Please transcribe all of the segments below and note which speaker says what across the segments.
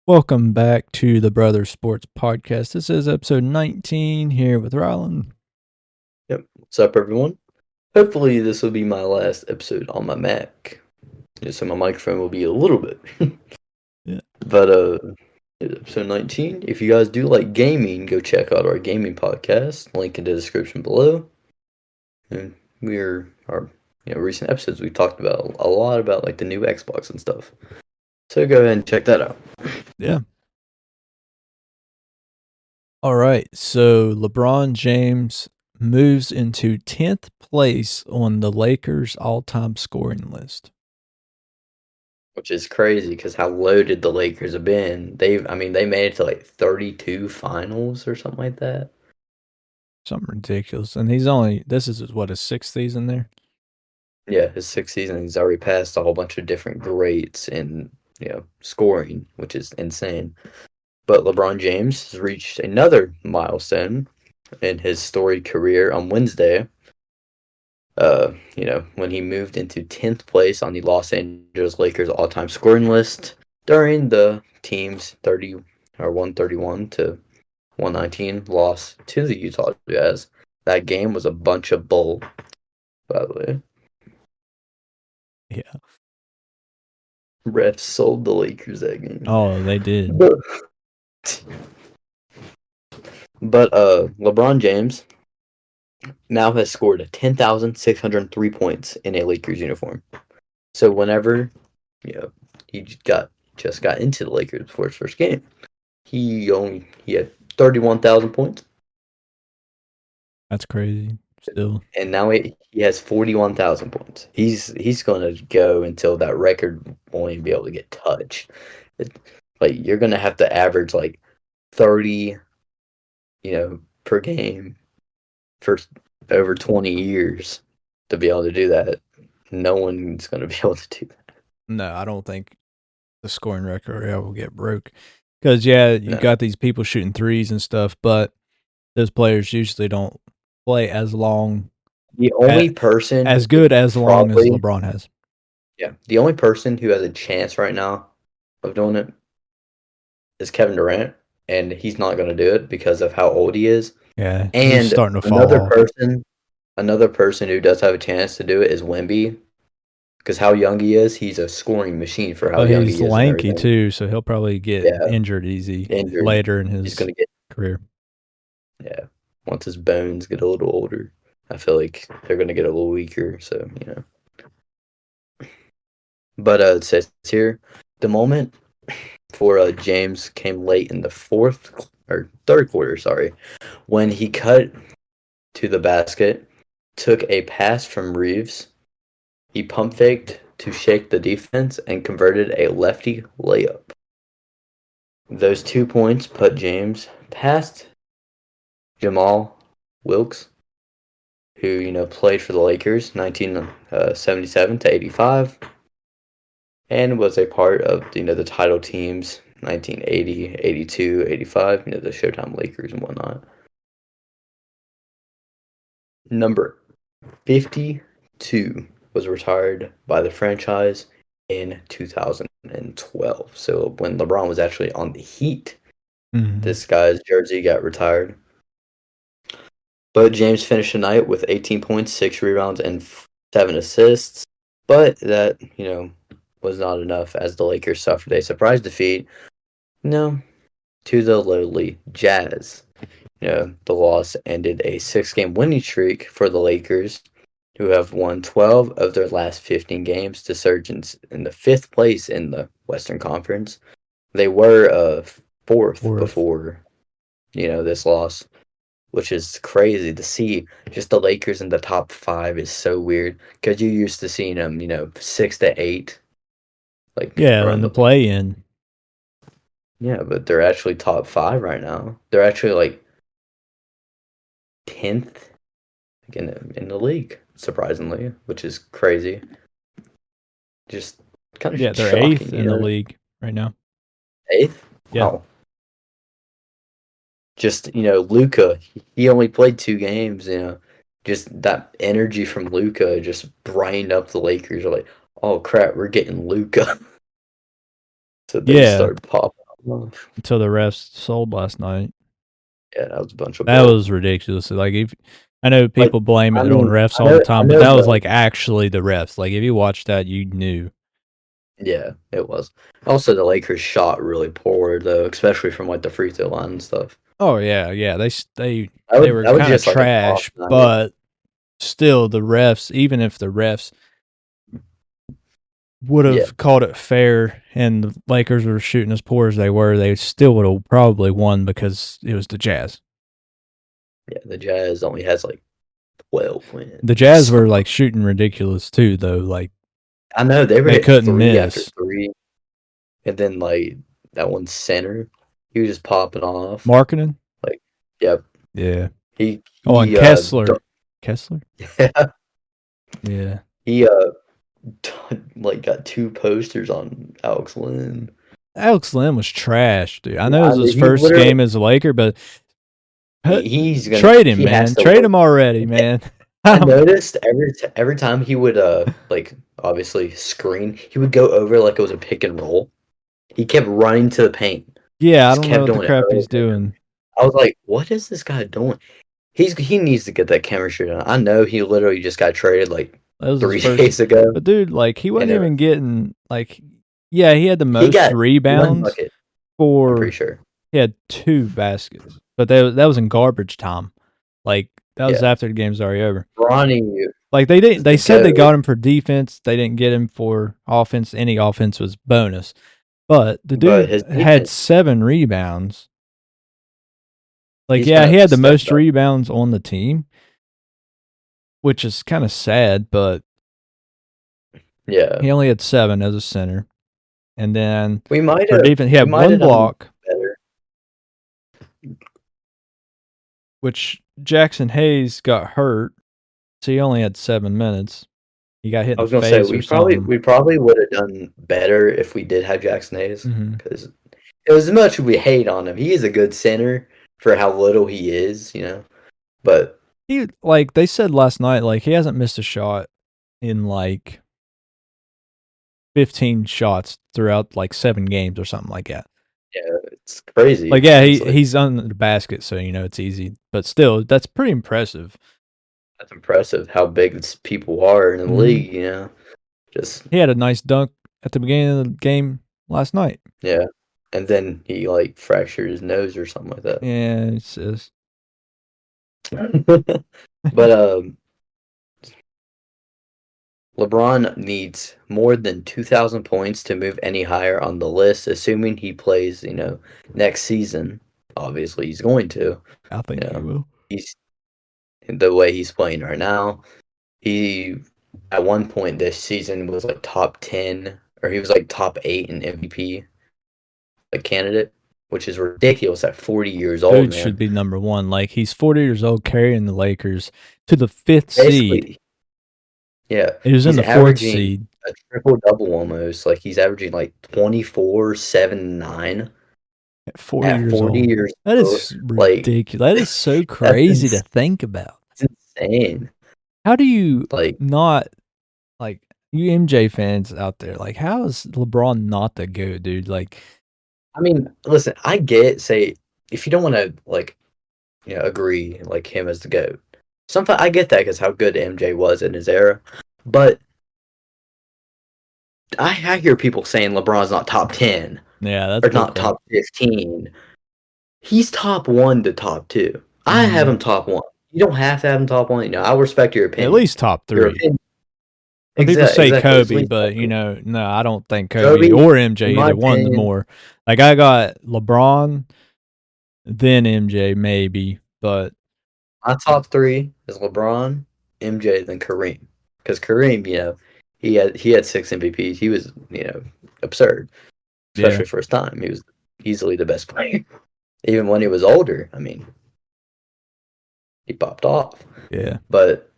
Speaker 1: Welcome back to the Brother Sports Podcast. This is episode 19 here with Rylan.
Speaker 2: Yep. What's up, everyone? Hopefully, this will be my last episode on my Mac. So my microphone will be a little bit.
Speaker 1: Yeah.
Speaker 2: But it's episode 19. If you guys do like gaming, go check out our gaming podcast. Link in the description below. And our recent episodes we talked about a lot about like the new Xbox and stuff. So go ahead and check that out.
Speaker 1: Yeah. All right. So LeBron James moves into 10th place on the Lakers all-time scoring list.
Speaker 2: Which is crazy because how loaded the Lakers have been. They made it to like 32 finals or something like that.
Speaker 1: Something ridiculous. And this is his sixth season there?
Speaker 2: Yeah, his sixth season, he's already passed a whole bunch of different greats in, scoring, which is insane. But LeBron James has reached another milestone in his storied career on Wednesday. When he moved into 10th place on the Los Angeles Lakers all-time scoring list during the team's 131 to 119 loss to the Utah Jazz. That game was a bunch of bull, by the way.
Speaker 1: Yeah.
Speaker 2: Refs sold the Lakers that game.
Speaker 1: Oh, they did.
Speaker 2: But LeBron James now has scored 10,603 points in a Lakers uniform. So whenever he just got into the Lakers before his first game, he had 31,000 points.
Speaker 1: That's crazy. Still.
Speaker 2: And now he has 41,000 points. He's going to go until that record won't even be able to get touched. You're going to have to average like 30, per game for over 20 years to be able to do that. No one's going to be able to do that.
Speaker 1: No, I don't think the scoring record will get broke. Because, you got these people shooting threes and stuff, but those players usually don't play as long.
Speaker 2: The only person
Speaker 1: as good as long as LeBron has.
Speaker 2: Yeah, the only person who has a chance right now of doing it is Kevin Durant, and he's not going to do it because of how old he is.
Speaker 1: Yeah,
Speaker 2: and
Speaker 1: he's starting to fall off.
Speaker 2: Another person who does have a chance to do it is Wemby, because how young he is, he's a scoring machine for how young he is.
Speaker 1: He's lanky too, so he'll probably get injured later in his career.
Speaker 2: Yeah, once his bones get a little older, I feel like they're going to get a little weaker. So But it says here, the moment for James came late in the third quarter, when he cut to the basket, took a pass from Reeves, he pump faked to shake the defense and converted a lefty layup. Those 2 points put James past Jamal Wilkes, who played for the Lakers 1977 to 85. And was a part of the title teams 1980, 82, 85, the Showtime Lakers and whatnot. Number 52 was retired by the franchise in 2012. So when LeBron was actually on the Heat, this guy's jersey got retired. But James finished the night with 18 points, 6 rebounds, and 7 assists. But that, was not enough as the Lakers suffered a surprise defeat, to the lowly Jazz. The loss ended a 6-game winning streak for the Lakers, who have won 12 of their last 15 games to surge in the 5th place in the Western Conference. They were fourth before, this loss, which is crazy to see. Just the Lakers in the top 5 is so weird because you're used to seeing them, 6 to 8.
Speaker 1: In the play-in.
Speaker 2: Yeah, but they're actually top 5 right now. They're actually 10th in the league, surprisingly, which is crazy. Just kind of
Speaker 1: they're
Speaker 2: shocking,
Speaker 1: 8th in the league right now.
Speaker 2: 8th?
Speaker 1: Yeah.
Speaker 2: Wow. Just, Luka, he only played 2 games, just that energy from Luka just brightened up the Lakers. Are like, oh crap, we're getting Luka. So they start popping
Speaker 1: until the refs sold last night.
Speaker 2: Yeah, that was a bunch of
Speaker 1: That
Speaker 2: bull.
Speaker 1: was ridiculous. Like, if I know
Speaker 2: Like,
Speaker 1: people blame
Speaker 2: I
Speaker 1: it on
Speaker 2: mean,
Speaker 1: refs
Speaker 2: I
Speaker 1: all the
Speaker 2: know, I
Speaker 1: time, but
Speaker 2: know
Speaker 1: that was
Speaker 2: the
Speaker 1: like actually the refs. Like, if you watched that, you knew.
Speaker 2: yeah, it was. Also, the Lakers shot really poor though, especially from like the free throw line and stuff.
Speaker 1: Oh yeah, yeah. They
Speaker 2: That
Speaker 1: they
Speaker 2: was
Speaker 1: were
Speaker 2: that was
Speaker 1: kind of
Speaker 2: just like an off
Speaker 1: trash,
Speaker 2: night.
Speaker 1: but still, the refs, even if the refs would
Speaker 2: Yeah,
Speaker 1: have called it fair and the Lakers were shooting as poor as they were, they still would have probably won because it was the Jazz.
Speaker 2: yeah. The Jazz only has like 12
Speaker 1: The
Speaker 2: wins.
Speaker 1: Jazz were
Speaker 2: So
Speaker 1: like shooting ridiculous too, though. Like,
Speaker 2: I know they were
Speaker 1: they
Speaker 2: hitting
Speaker 1: couldn't
Speaker 2: three after
Speaker 1: miss.
Speaker 2: three, and then like that one center, he was just popping off.
Speaker 1: Marketing,
Speaker 2: Like, yep,
Speaker 1: yeah.
Speaker 2: he
Speaker 1: Oh, and
Speaker 2: he
Speaker 1: Kessler, Kessler, yeah.
Speaker 2: he like got two posters on Alex Lynn.
Speaker 1: Alex Len was trash, dude. I
Speaker 2: Yeah,
Speaker 1: know it
Speaker 2: I
Speaker 1: was his
Speaker 2: mean, he
Speaker 1: first
Speaker 2: literally
Speaker 1: game as a Laker, but trade him,
Speaker 2: he has
Speaker 1: man.
Speaker 2: to
Speaker 1: Trade
Speaker 2: look.
Speaker 1: him already, man.
Speaker 2: I noticed every time he would like obviously screen, he would go over like it was a pick and roll. He kept running to the paint.
Speaker 1: Yeah, I
Speaker 2: Just
Speaker 1: don't know
Speaker 2: kept
Speaker 1: what the
Speaker 2: doing it
Speaker 1: crap
Speaker 2: over
Speaker 1: he's
Speaker 2: and over.
Speaker 1: doing.
Speaker 2: I was like, what is this guy doing? He needs to get that chemistry done. I know he literally just got traded like
Speaker 1: That was his
Speaker 2: 3
Speaker 1: first,
Speaker 2: days ago.
Speaker 1: but dude, like he wasn't
Speaker 2: And
Speaker 1: even getting like, yeah, he had the
Speaker 2: he
Speaker 1: most
Speaker 2: got one
Speaker 1: rebounds
Speaker 2: bucket, I'm pretty
Speaker 1: for.
Speaker 2: sure.
Speaker 1: He had 2 baskets, but that was in garbage time. Like that was
Speaker 2: Yeah.
Speaker 1: after the game's already over.
Speaker 2: Bronny
Speaker 1: Like they didn't.
Speaker 2: is
Speaker 1: They
Speaker 2: the
Speaker 1: said they
Speaker 2: GOAT.
Speaker 1: got him for defense. They didn't get him for offense. Any offense was bonus. But the
Speaker 2: But
Speaker 1: dude
Speaker 2: his
Speaker 1: had
Speaker 2: defense,
Speaker 1: 7 rebounds. Like,
Speaker 2: he's
Speaker 1: yeah,
Speaker 2: gonna
Speaker 1: he
Speaker 2: have to
Speaker 1: had the
Speaker 2: step
Speaker 1: most
Speaker 2: up.
Speaker 1: rebounds on the team, which is kind of sad. But
Speaker 2: Yeah.
Speaker 1: he only had 7 as a center. And then
Speaker 2: We might
Speaker 1: for
Speaker 2: have
Speaker 1: defense, he
Speaker 2: we
Speaker 1: had
Speaker 2: might
Speaker 1: one
Speaker 2: have done
Speaker 1: block,
Speaker 2: better.
Speaker 1: which Jackson Hayes got hurt, so he only had 7 minutes. He got hit
Speaker 2: I
Speaker 1: in the
Speaker 2: was gonna say
Speaker 1: face or something.
Speaker 2: we probably would have done better if we did have Jackson Hayes
Speaker 1: Hmm.
Speaker 2: because it was as much as we hate on him. He is a good center for how little he is, you know. But
Speaker 1: He like they said last night, like he hasn't missed a shot in like 15 shots throughout like 7 games or something like that.
Speaker 2: yeah, it's crazy,
Speaker 1: Like, yeah,
Speaker 2: honestly.
Speaker 1: he's under the basket, so it's easy. But still, that's pretty impressive.
Speaker 2: That's impressive how big these people are in the
Speaker 1: Hmm.
Speaker 2: league, you know. Just
Speaker 1: He had a nice dunk at the beginning of the game last night.
Speaker 2: yeah. And then he like fractured his nose or something like that.
Speaker 1: Yeah, it's just,
Speaker 2: But LeBron needs more than 2,000 points to move any higher on the list, assuming he plays, you know, next season. Obviously, he's going to.
Speaker 1: I
Speaker 2: You
Speaker 1: think he
Speaker 2: know,
Speaker 1: will.
Speaker 2: he's the way he's playing right now. He at one point this season was like top 10, or he was like top 8 in MVP like candidate, which is ridiculous at 40 years old,
Speaker 1: Dude should
Speaker 2: man.
Speaker 1: be number one. Like, he's 40 years old, carrying the Lakers to the 5th seed.
Speaker 2: Basically, yeah,
Speaker 1: He was in
Speaker 2: he's
Speaker 1: the fourth
Speaker 2: averaging
Speaker 1: seed
Speaker 2: a triple double almost. Like he's averaging like 24, 7, 9
Speaker 1: at 40
Speaker 2: at
Speaker 1: years
Speaker 2: 40
Speaker 1: old.
Speaker 2: years
Speaker 1: That
Speaker 2: old.
Speaker 1: is
Speaker 2: Like
Speaker 1: ridiculous. That is so
Speaker 2: that's,
Speaker 1: crazy to think about.
Speaker 2: that's insane.
Speaker 1: How do you
Speaker 2: Like
Speaker 1: not, like, you MJ fans out there, like, how is LeBron not the GOAT, dude? Like,
Speaker 2: I mean, listen, I get say if you don't want to like you know agree like him as the goat. Sometimes I get that because how good MJ was in his era, but I hear people saying LeBron's not top 10
Speaker 1: yeah, that's
Speaker 2: or not
Speaker 1: different.
Speaker 2: top 15. He's top 1 to top 2. I have
Speaker 1: Mhm.
Speaker 2: him top 1. You don't have to have him top 1. You know, I respect your
Speaker 1: At
Speaker 2: opinion.
Speaker 1: least top
Speaker 2: Your
Speaker 1: 3.
Speaker 2: opinion,
Speaker 1: Some people say
Speaker 2: exactly. It's at
Speaker 1: Kobe,
Speaker 2: least top
Speaker 1: but
Speaker 2: 3.
Speaker 1: no, I don't think Kobe
Speaker 2: Kobe,
Speaker 1: or
Speaker 2: in
Speaker 1: MJ
Speaker 2: my
Speaker 1: either. One's
Speaker 2: opinion,
Speaker 1: more. Like, I got LeBron, then MJ maybe, but
Speaker 2: my top 3 is LeBron, MJ, then Kareem. Because Kareem, you know, he had 6 MVPs. He was, you know, absurd,
Speaker 1: yeah,
Speaker 2: especially for his time. He was easily the best player. Even when he was older, I mean, he popped off.
Speaker 1: yeah,
Speaker 2: But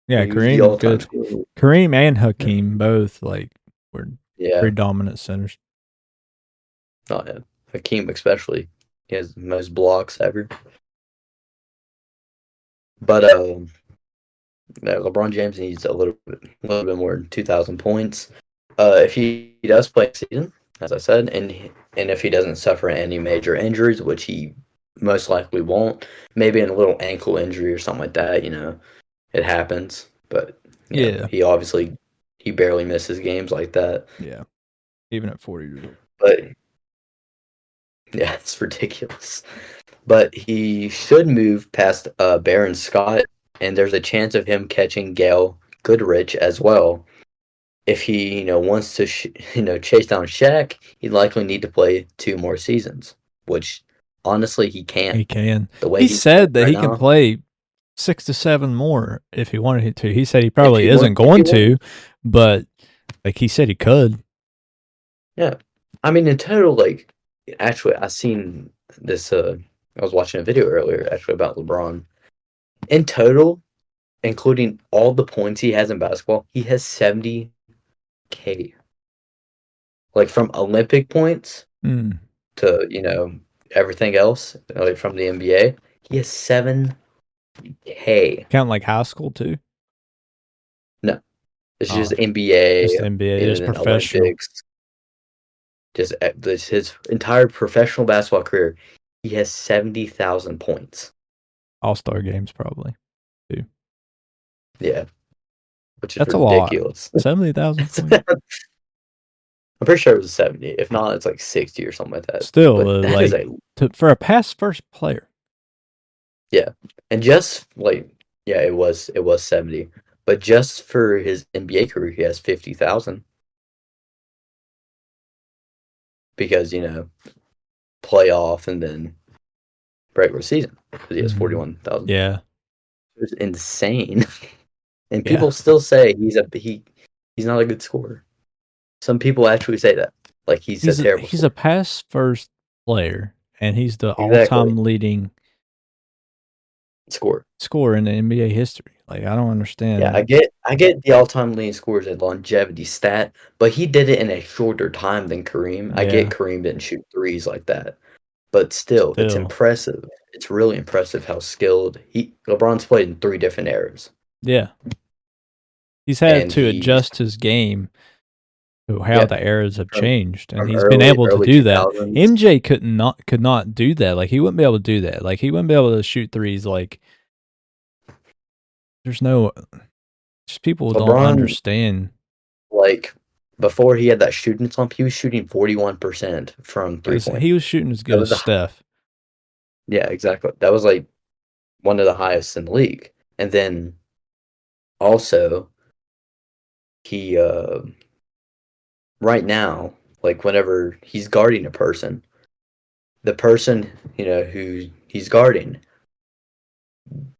Speaker 1: yeah.
Speaker 2: he was the
Speaker 1: Kareem's
Speaker 2: all-time
Speaker 1: good.
Speaker 2: scorer.
Speaker 1: Kareem and
Speaker 2: Yeah.
Speaker 1: Hakeem both like were
Speaker 2: Yeah.
Speaker 1: pretty dominant centers.
Speaker 2: Oh, yeah. Hakeem especially. He has the most blocks ever. But yeah, LeBron James needs a little bit more than 2,000 points. If he does play season, as I said, and if he doesn't suffer any major injuries, which he most likely won't, maybe in a little ankle injury or something like that, it happens. But
Speaker 1: Yeah.
Speaker 2: he barely misses games like that.
Speaker 1: Yeah. Even at 40 years old.
Speaker 2: But yeah, it's ridiculous. But he should move past Baron Scott, and there's a chance of him catching Gail Goodrich as well. If he, wants to, chase down Shaq, he'd likely need to play 2 more seasons, which honestly he
Speaker 1: He
Speaker 2: can.
Speaker 1: can.
Speaker 2: The way
Speaker 1: He
Speaker 2: he's playing
Speaker 1: said that
Speaker 2: right
Speaker 1: he can
Speaker 2: now,
Speaker 1: play 6 to 7 more if he wanted to. He said he
Speaker 2: if
Speaker 1: probably
Speaker 2: he
Speaker 1: isn't
Speaker 2: wants,
Speaker 1: going to, but like he said he could.
Speaker 2: yeah. I mean, in total, like, actually, I seen this. I was watching a video earlier, actually, about LeBron. In total, including all the points he has in basketball, he has 70K. Like from Olympic points
Speaker 1: Mm.
Speaker 2: to everything else, like from the NBA, he has 7K.
Speaker 1: Count like high school too.
Speaker 2: No, it's just
Speaker 1: Oh,
Speaker 2: NBA
Speaker 1: just NBA,
Speaker 2: and
Speaker 1: just
Speaker 2: then
Speaker 1: professional.
Speaker 2: Olympics. Just his entire professional basketball career, he has 70,000 points.
Speaker 1: All-Star games probably too.
Speaker 2: Yeah, which is
Speaker 1: That's a lot.
Speaker 2: ridiculous.
Speaker 1: 70,000 points.
Speaker 2: I'm pretty sure it was 70. If not, it's like 60 or something like that.
Speaker 1: Still,
Speaker 2: But that is
Speaker 1: like for a pass first player.
Speaker 2: yeah, and just like it was 70, but just for his NBA career, he has 50,000 because playoff and then regular season because he has 41,000.
Speaker 1: Yeah,
Speaker 2: It's insane, and
Speaker 1: yeah.
Speaker 2: people still say he's not a good scorer. Some people actually say that, like he's a terrible
Speaker 1: He's a
Speaker 2: scorer.
Speaker 1: pass first player, and he's the all
Speaker 2: Exactly,
Speaker 1: time leading
Speaker 2: score.
Speaker 1: scorer in the NBA history. Like I don't
Speaker 2: Yeah,
Speaker 1: understand.
Speaker 2: I get the all-time leading scores and longevity stat, but he did it in a shorter time than Kareem. I get
Speaker 1: Yeah,
Speaker 2: Kareem didn't shoot threes like that, but still, it's
Speaker 1: still,
Speaker 2: impressive. It's really impressive how skilled LeBron's played in 3 different eras,
Speaker 1: yeah. He's had
Speaker 2: and
Speaker 1: to
Speaker 2: he's
Speaker 1: adjust his game to how
Speaker 2: yeah
Speaker 1: the eras have
Speaker 2: from
Speaker 1: changed, and
Speaker 2: from
Speaker 1: he's been able to
Speaker 2: early
Speaker 1: do that.
Speaker 2: 2000s.
Speaker 1: MJ could not do that. Like he wouldn't be able to do that. Like he wouldn't be able to shoot threes. Like there's no, just people don't
Speaker 2: LeBron,
Speaker 1: understand.
Speaker 2: like before he had that shooting slump, he was shooting 41% from 3 point.
Speaker 1: He was shooting as
Speaker 2: That
Speaker 1: good
Speaker 2: was
Speaker 1: as Steph.
Speaker 2: yeah, exactly. That was like one of the highest in the league, and then also he right now, like whenever he's guarding a person, the person who he's guarding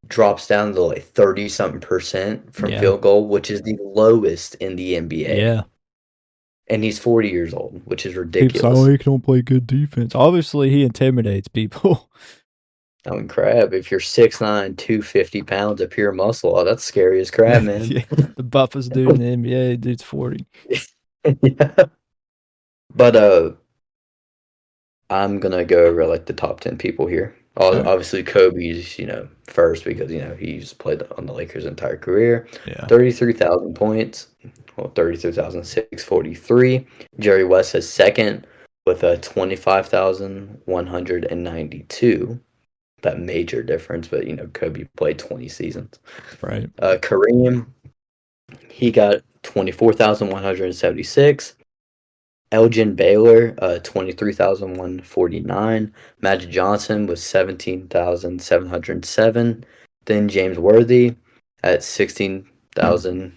Speaker 2: drops down to like 30 something percent from
Speaker 1: Yeah,
Speaker 2: field goal, which is the lowest in the NBA.
Speaker 1: yeah.
Speaker 2: And he's 40 years old, which is
Speaker 1: People say, "Oh,
Speaker 2: ridiculous.
Speaker 1: he don't play good defense." Obviously, he intimidates people.
Speaker 2: I mean, crab, if you're 6'9", 250 pounds of pure muscle, oh, that's scary as crab, man.
Speaker 1: Yeah, the buffest dude in the NBA, dude's 40.
Speaker 2: Yeah. But I'm gonna go over like the top 10 people here.
Speaker 1: All right.
Speaker 2: Obviously, Kobe's first because he's played on the Lakers' entire career.
Speaker 1: Yeah.
Speaker 2: 33,000 points. Well, 33,643. Jerry West is second with a 25,192. That major difference, but Kobe played 20 seasons.
Speaker 1: Right.
Speaker 2: Kareem, he got 24,176. Elgin Baylor, 23,149. Magic Johnson was 17,707. Then James Worthy at 16,000,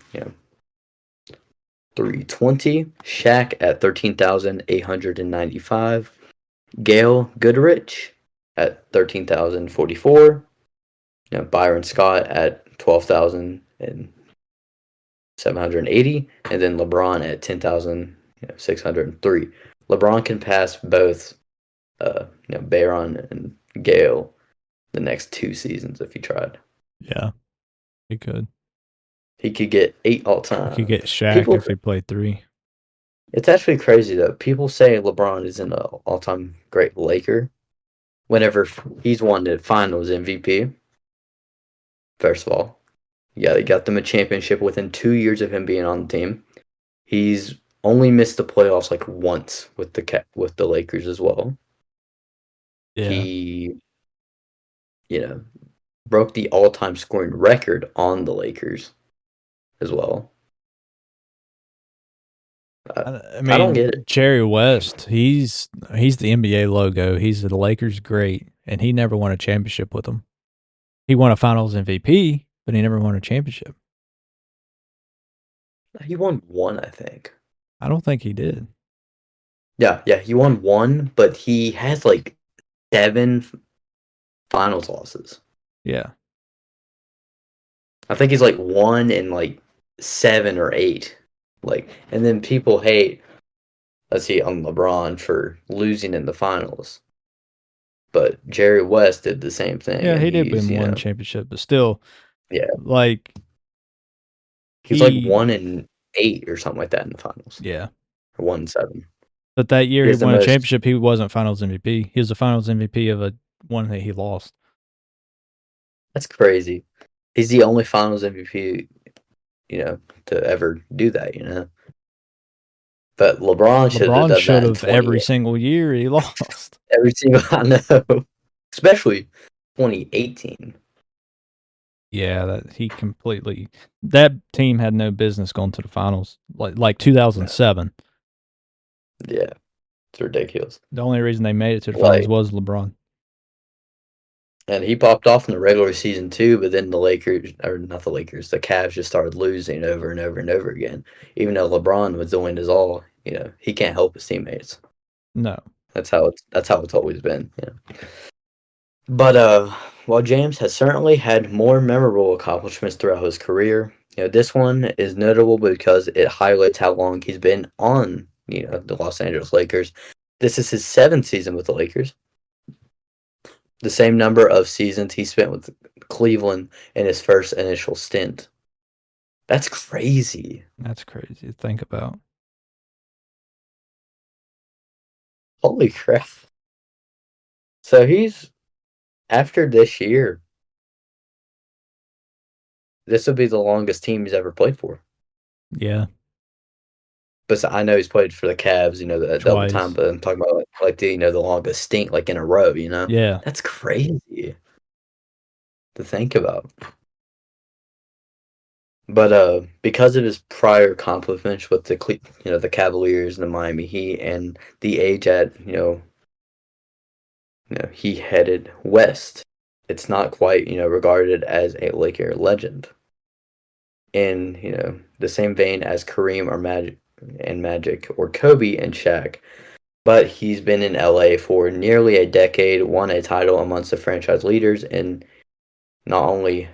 Speaker 2: 320. Shaq at 13,895. Gail Goodrich at 13,044. Byron Scott at 12,780. And then LeBron at 10,603. LeBron can pass both, Baron and Gale the next 2 seasons if he tried.
Speaker 1: Yeah, he could.
Speaker 2: He could get 8 all
Speaker 1: He
Speaker 2: time.
Speaker 1: could get Shaq
Speaker 2: People,
Speaker 1: if he played 3.
Speaker 2: it's actually crazy though. People say LeBron is an all-time great Laker. Whenever he's won the Finals MVP, first of all, yeah, they got them a championship within 2 years of him being on the team. He's only missed the playoffs like once with the Lakers as well.
Speaker 1: Yeah.
Speaker 2: He, broke the all-time scoring record on the Lakers as well.
Speaker 1: I
Speaker 2: I don't
Speaker 1: mean,
Speaker 2: get it.
Speaker 1: Jerry West, he's the NBA logo. He's the Lakers great, and he never won a championship with them. He won a Finals MVP, but he never won a championship.
Speaker 2: He won one, I think.
Speaker 1: I don't think he did.
Speaker 2: Yeah, he won one, but he has like 7 finals losses.
Speaker 1: Yeah.
Speaker 2: I think he's like 1 in like 7 or 8. And then people hate, let's see, on LeBron for losing in the finals. But Jerry West did the same thing,
Speaker 1: Yeah,
Speaker 2: and
Speaker 1: he did
Speaker 2: he's,
Speaker 1: win one championship, but still,
Speaker 2: yeah,
Speaker 1: like
Speaker 2: he's like
Speaker 1: he,
Speaker 2: 1 in 8 or something like that in the finals.
Speaker 1: yeah.
Speaker 2: Or 1 in 7.
Speaker 1: But that year
Speaker 2: He
Speaker 1: he
Speaker 2: has the
Speaker 1: won a
Speaker 2: most.
Speaker 1: championship, he wasn't Finals MVP. He was the Finals MVP of a one that he lost.
Speaker 2: That's crazy. He's the only finals MVP, to ever do that. But LeBron should have
Speaker 1: LeBron
Speaker 2: done
Speaker 1: should
Speaker 2: that in
Speaker 1: have every
Speaker 2: 20
Speaker 1: single year he lost.
Speaker 2: every single I know. Especially 2018.
Speaker 1: Yeah, that team had no business going to the finals. Like 2007.
Speaker 2: Yeah, it's ridiculous.
Speaker 1: The only reason they made it to the finals
Speaker 2: Like,
Speaker 1: was LeBron.
Speaker 2: and he popped off in the regular season too, but then the Lakers, or not the Lakers, the Cavs just started losing over and over and over again. Even though LeBron was doing his all, he can't help his teammates.
Speaker 1: No.
Speaker 2: That's how it's always been. But while James has certainly had more memorable accomplishments throughout his career, this one is notable because it highlights how long he's been on, the Los Angeles Lakers. This is his 7th season with the Lakers. The same number of seasons he spent with Cleveland in his first initial stint. That's crazy.
Speaker 1: That's crazy to think about.
Speaker 2: Holy crap. So after this year, this would be the longest team he's ever played for.
Speaker 1: Yeah.
Speaker 2: But I know he's played for the Cavs, the double time.
Speaker 1: Twice.
Speaker 2: But I'm talking about the longest stint, in a row.
Speaker 1: Yeah.
Speaker 2: That's crazy to think about. But because of his prior accomplishments with the Cavaliers and the Miami Heat, and the age at he headed west, it's not quite regarded as a Laker legend. In the same vein as Kareem or Magic or Kobe and Shaq. But he's been in LA for nearly a decade, won a title amongst the franchise leaders in not only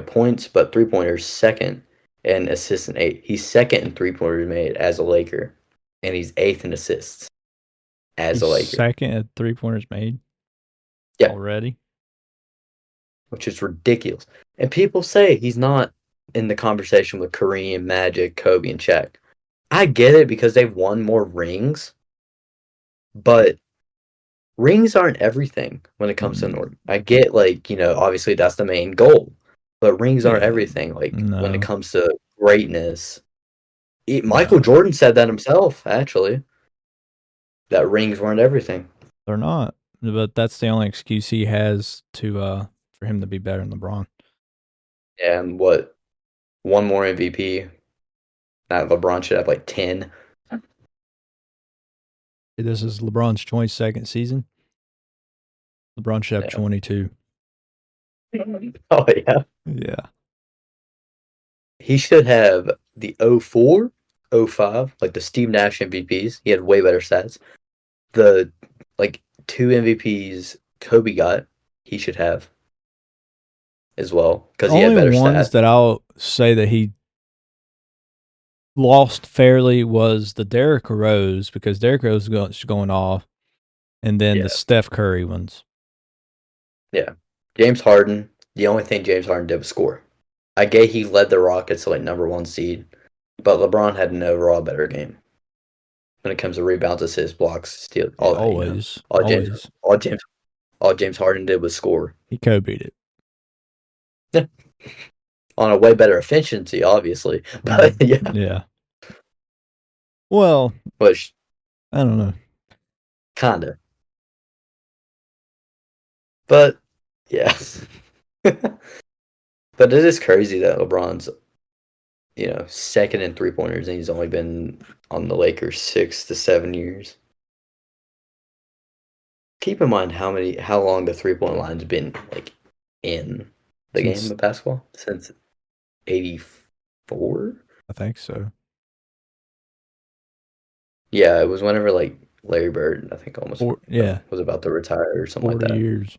Speaker 2: points but 3-pointers, second, and assists and 8. He's second in 3-pointers made as a Laker, and he's 8th in assists as
Speaker 1: He's
Speaker 2: a Laker.
Speaker 1: second at 3-pointers made.
Speaker 2: Yeah,
Speaker 1: already,
Speaker 2: which is ridiculous. And people say he's not in the conversation with Kareem, Magic, Kobe, and Shaq. I get it because they've won more rings, but rings aren't everything when it comes to Norton. I get obviously that's the main goal, but rings aren't everything. When it
Speaker 1: no.
Speaker 2: comes to greatness, Michael
Speaker 1: No.
Speaker 2: Jordan said that himself. Actually, that rings weren't everything.
Speaker 1: They're not. But that's the only excuse he has to for him to be better than LeBron.
Speaker 2: And what? One more MVP. That LeBron should have 10.
Speaker 1: This is LeBron's 22nd season. LeBron should have 22.
Speaker 2: Oh yeah.
Speaker 1: Yeah.
Speaker 2: He should have the 04, 05, the Steve Nash MVPs. He had way better stats. The 2 MVPs Kobe got, he should have as well because he had better
Speaker 1: ones
Speaker 2: stats.
Speaker 1: that I'll say that he lost fairly was the Derrick Rose, because Derrick Rose was going off, and then the Steph Curry ones.
Speaker 2: Yeah. James Harden, the only thing James Harden did was score. I get he led the Rockets to number 1 seed, but LeBron had an overall better game when it comes to rebounds, assists, blocks, steal, all that.
Speaker 1: Always.
Speaker 2: All James Harden did was score.
Speaker 1: He Kobe'd it.
Speaker 2: Yeah. On a way better efficiency, obviously. But yeah.
Speaker 1: Yeah. Well,
Speaker 2: Which
Speaker 1: I don't know.
Speaker 2: kinda. But yeah. But it is crazy that LeBron's, second in 3-pointers, and he's only been on the Lakers 6 to 7 years. Keep in mind how long the 3-point line's been like in the game
Speaker 1: Since
Speaker 2: of basketball since '84.
Speaker 1: I think so.
Speaker 2: Yeah, it was whenever like Larry Bird, I think, almost
Speaker 1: Yeah,
Speaker 2: was about to retire or something like
Speaker 1: 40
Speaker 2: that.
Speaker 1: years.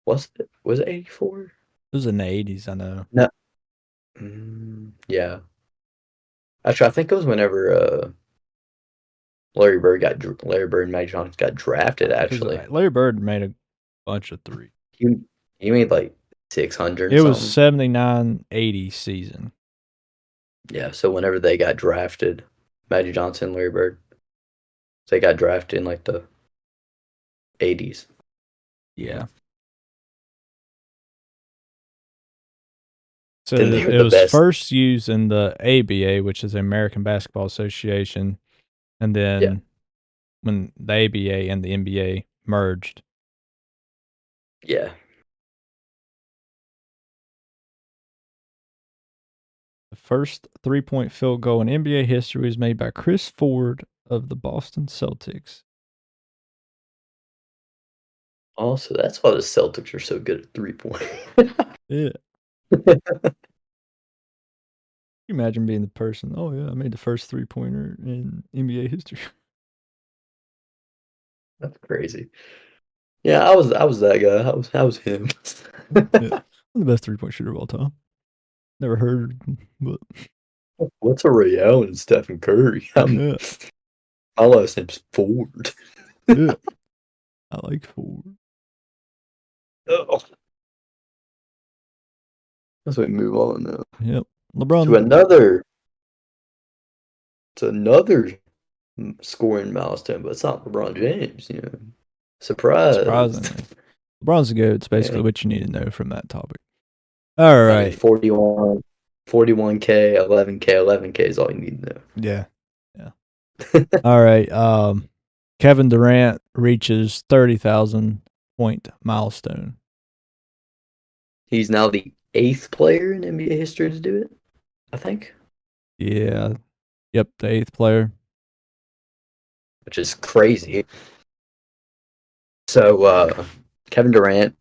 Speaker 2: Was it '84?
Speaker 1: It was in the 80s, I know.
Speaker 2: No. Yeah. Actually, I think it was whenever Larry Bird and Magic Johnson got drafted.
Speaker 1: Because
Speaker 2: Actually,
Speaker 1: Larry Bird made a bunch of threes.
Speaker 2: he he made like 600
Speaker 1: It
Speaker 2: and
Speaker 1: was
Speaker 2: something.
Speaker 1: 79-80 season.
Speaker 2: Yeah. So whenever they got drafted, Magic Johnson, Larry Bird, they got drafted in like the '80s.
Speaker 1: Yeah. So
Speaker 2: Then they were
Speaker 1: it
Speaker 2: the
Speaker 1: was
Speaker 2: best.
Speaker 1: first used in the ABA, which is the American Basketball Association, and
Speaker 2: Yeah.
Speaker 1: then when the ABA and the NBA merged.
Speaker 2: Yeah.
Speaker 1: The first 3-point field goal in NBA history was made by Chris Ford of the Boston Celtics.
Speaker 2: Also, that's why the Celtics are so good at 3-point.
Speaker 1: Yeah. Can you imagine being the person, oh yeah, I made the first 3-pointer in NBA history.
Speaker 2: That's crazy. Yeah, I was that guy. I was him.
Speaker 1: Yeah. I'm the best 3-point shooter of all time. Never heard, but
Speaker 2: What's a Ray Allen and Stephen Curry?
Speaker 1: yeah,
Speaker 2: My last name's Ford.
Speaker 1: yeah. I like Ford.
Speaker 2: Oh. Let's move on now
Speaker 1: Yep.
Speaker 2: to
Speaker 1: LeBron,
Speaker 2: another scoring milestone, but it's not LeBron James. Surprise.
Speaker 1: surprisingly. LeBron's the GOAT. It's
Speaker 2: Yeah.
Speaker 1: basically what you need to know from that topic. All
Speaker 2: I mean,
Speaker 1: right.
Speaker 2: 41K, 11K, 11K is all you need to know.
Speaker 1: Yeah. Yeah. All right. Kevin Durant reaches 30,000 point milestone.
Speaker 2: He's now the 8th player in NBA history to do it, I think.
Speaker 1: Yeah. Yep. The 8th player.
Speaker 2: Which is crazy. So, Kevin Durant,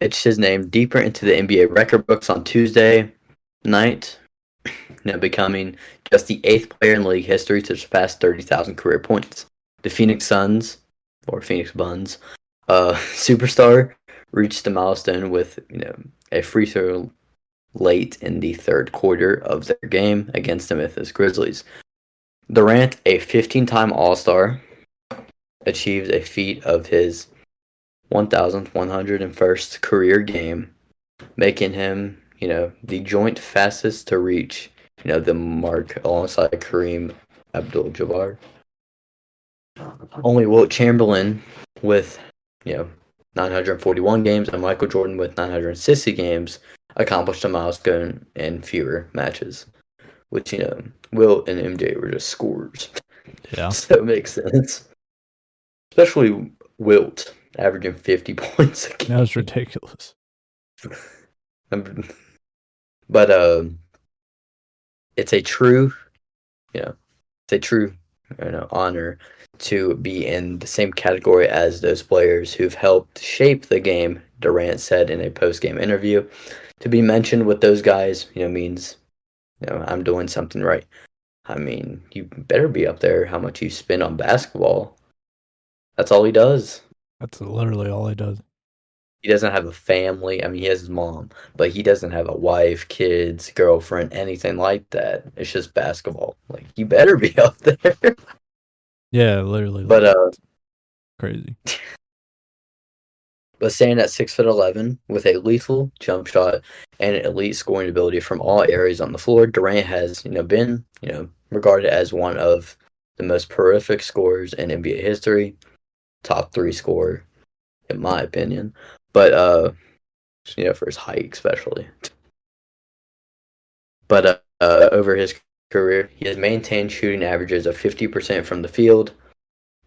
Speaker 2: etched his name deeper into the NBA record books on Tuesday night, becoming just the 8th player in league history to surpass 30,000 career points. The Phoenix Suns, or Phoenix Buns, superstar, reached the milestone with a free throw late in the third quarter of their game against the Memphis Grizzlies. Durant, a 15-time All-Star, achieved a feat of his 1,101st career game, making him, the joint fastest to reach, the mark alongside Kareem Abdul-Jabbar. Only Wilt Chamberlain with, 941 games and Michael Jordan with 960 games accomplished a milestone in fewer matches, which, Wilt and MJ were just scorers.
Speaker 1: Yeah.
Speaker 2: So it makes sense. Especially Wilt averaging 50 points a game.
Speaker 1: That was ridiculous.
Speaker 2: But it's a true, honor to be in the same category as those players who've helped shape the game, Durant said in a post-game interview. To be mentioned with those guys, means, I'm doing something right. I mean, you better be up there how much you spend on basketball. That's all he does.
Speaker 1: That's literally all he does.
Speaker 2: He doesn't have a family. I mean, he has his mom, but he doesn't have a wife, kids, girlfriend, anything like that. It's just basketball. Like, you better be up there.
Speaker 1: Yeah, literally.
Speaker 2: But
Speaker 1: crazy.
Speaker 2: But staying at 6'11" with a lethal jump shot and elite scoring ability from all areas on the floor, Durant has, been, regarded as one of the most prolific scorers in NBA history, top 3 scorer, in my opinion. But for his height especially. But over his career, he has maintained shooting averages of 50% from the field,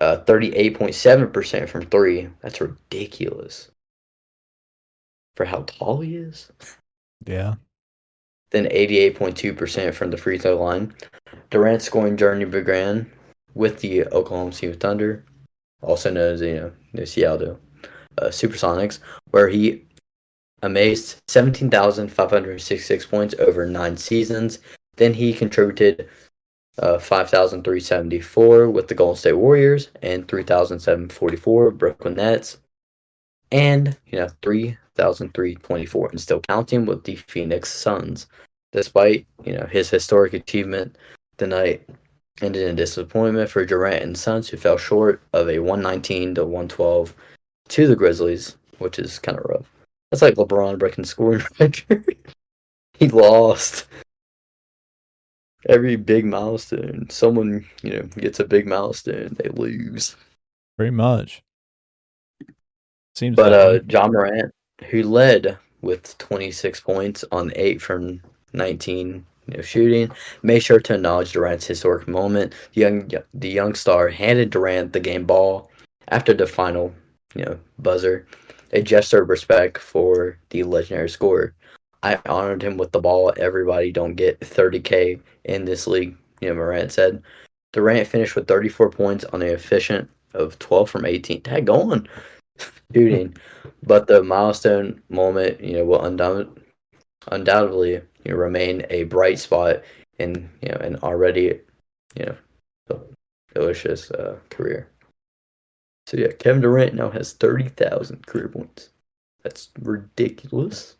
Speaker 2: 38.7% from three. That's ridiculous for how tall he is.
Speaker 1: Yeah.
Speaker 2: Then 88.2% from the free throw line. Durant's scoring journey began with the Oklahoma City Thunder, also known as the Seattle Supersonics, where he amazed 17,566 points over 9 seasons. Then he contributed 5,374 with the Golden State Warriors and 3,744 Brooklyn Nets, and 3,324 and still counting with the Phoenix Suns. Despite his historic achievement, the night ended in disappointment for Durant and Suns, who fell short of a 119 to 112 to the Grizzlies, which is kind of rough. That's like LeBron breaking scoring record. He lost every big milestone. Someone gets a big milestone, they lose.
Speaker 1: Pretty much. Seems
Speaker 2: But
Speaker 1: that way.
Speaker 2: John Morant, who led with 26 points on 8 from 19 shooting, made sure to acknowledge Durant's historic moment. The young star handed Durant the game ball after the final buzzer, a gesture of respect for the legendary scorer. I honored him with the ball. Everybody don't get 30K in this league, Morant said. Durant finished with 34 points on an efficient of 12 from 18. Tag on shooting, but the milestone moment, will undoubtedly remain a bright spot in an already you know delicious career. So yeah, Kevin Durant now has 30,000 career points. That's ridiculous.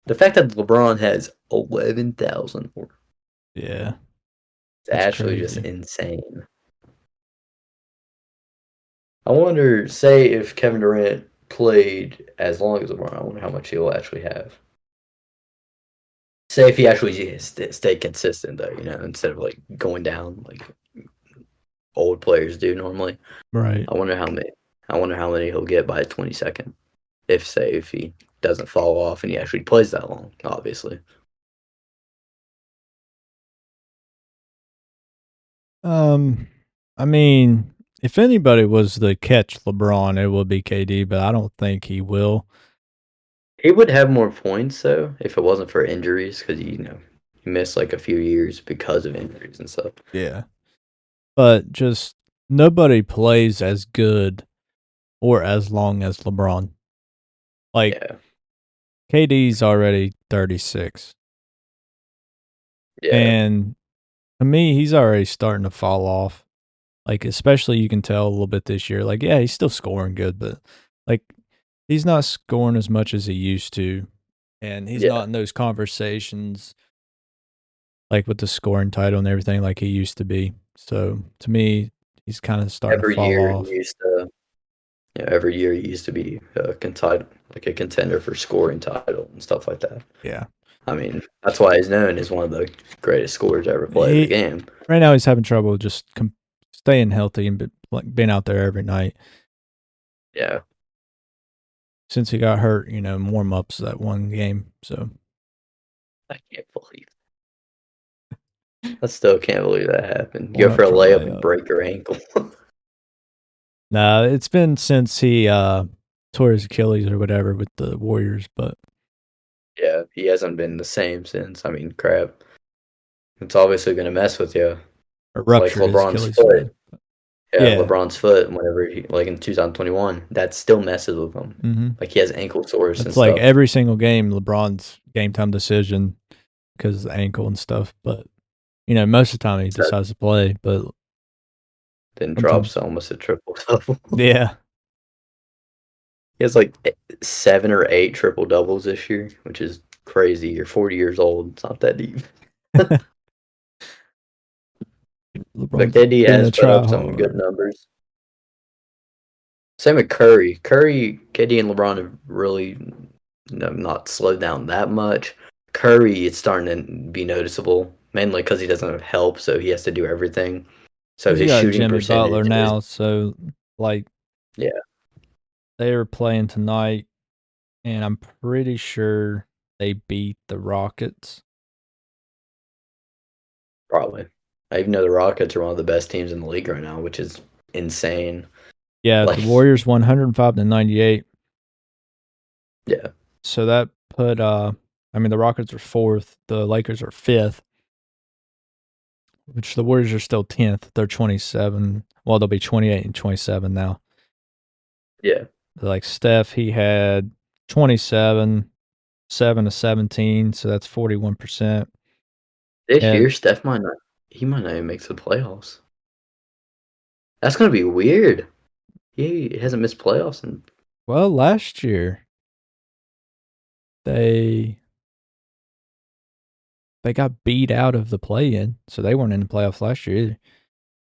Speaker 2: The fact that LeBron has 11,000 more
Speaker 1: Yeah.
Speaker 2: is
Speaker 1: That's
Speaker 2: actually just
Speaker 1: crazy.
Speaker 2: insane. I wonder, say if Kevin Durant played as long as LeBron, I wonder how much he'll actually have. Say if he actually stay consistent though, instead of like going down like old players do normally.
Speaker 1: Right.
Speaker 2: I wonder how many. I wonder how many he'll get by 22nd. If he doesn't fall off and he actually plays that long, obviously.
Speaker 1: Um, I mean, if anybody was to catch LeBron, it would be KD, but I don't think he will.
Speaker 2: He would have more points though if it wasn't for injuries, because he missed like a few years because of injuries and stuff.
Speaker 1: Yeah. But just nobody plays as good or as long as LeBron. Like
Speaker 2: Yeah,
Speaker 1: KD's already 36.
Speaker 2: yeah,
Speaker 1: And to me, he's already starting to fall off. Like, especially you can tell a little bit this year. Like, yeah, he's still scoring good, but like he's not scoring as much as he used to. And he's
Speaker 2: yeah.
Speaker 1: not in those conversations like with the scoring title and everything like he used to be. So to me, he's kind of starting to
Speaker 2: Every
Speaker 1: fall
Speaker 2: year he
Speaker 1: off.
Speaker 2: used to. Every year he used to be like a contender for scoring title and stuff like that.
Speaker 1: Yeah.
Speaker 2: I mean, that's why he's known as one of the greatest scorers to ever play the
Speaker 1: He
Speaker 2: game.
Speaker 1: right now he's having trouble just staying healthy and like being out there every night
Speaker 2: Yeah,
Speaker 1: since he got hurt. Warm ups that one game. So
Speaker 2: I can't believe. I still can't believe that happened. You go
Speaker 1: warm
Speaker 2: for
Speaker 1: up
Speaker 2: a
Speaker 1: for a
Speaker 2: layup and
Speaker 1: layup.
Speaker 2: break your ankle.
Speaker 1: Nah, it's been since he tore his Achilles or whatever with the Warriors, but
Speaker 2: Yeah, he hasn't been the same since. I mean, crap. It's obviously going to mess with you.
Speaker 1: or
Speaker 2: Like
Speaker 1: ruptured his
Speaker 2: LeBron's
Speaker 1: Achilles
Speaker 2: foot.
Speaker 1: rather.
Speaker 2: Yeah,
Speaker 1: Yeah.
Speaker 2: LeBron's foot, whenever like in 2021, that still messes with him.
Speaker 1: Mm-hmm.
Speaker 2: Like he has ankle sores and
Speaker 1: It's like
Speaker 2: stuff.
Speaker 1: every single game, LeBron's game time decision because of the ankle and stuff. But most of the time he
Speaker 2: That
Speaker 1: decides to play. But
Speaker 2: then drops
Speaker 1: sometimes,
Speaker 2: almost a triple double.
Speaker 1: yeah,
Speaker 2: He has like 7 or 8 triple doubles this year, which is crazy. You're 40 years old. It's not that deep. But
Speaker 1: LeBron's
Speaker 2: KD
Speaker 1: been a
Speaker 2: has put
Speaker 1: try
Speaker 2: up some good
Speaker 1: hard.
Speaker 2: numbers. Same with Curry. KD, and LeBron have really not slowed down that much. Curry, it's starting to be noticeable, mainly because he doesn't have help, so he has to do everything. So
Speaker 1: He's
Speaker 2: his
Speaker 1: got
Speaker 2: shooting
Speaker 1: Jimmy Butler
Speaker 2: percentage is,
Speaker 1: now, so like
Speaker 2: yeah,
Speaker 1: they are playing tonight, and I'm pretty sure they beat the Rockets.
Speaker 2: Probably. I even know the Rockets are one of the best teams in the league right now, which is insane.
Speaker 1: Yeah, the
Speaker 2: Like,
Speaker 1: Warriors 105-98.
Speaker 2: yeah,
Speaker 1: So that put I mean the Rockets are 4th, the Lakers are 5th, which the Warriors are still 10th. They're 27. Well, they'll be 28 and 27 now.
Speaker 2: yeah.
Speaker 1: Like Steph, he had 27, 7 to 17, so that's 41%.
Speaker 2: This
Speaker 1: And
Speaker 2: year, Steph might not. He might not even make the playoffs. That's gonna be weird. He hasn't missed playoffs, and
Speaker 1: well, last year they they got beat out of the play-in, so they weren't in the playoffs last year either.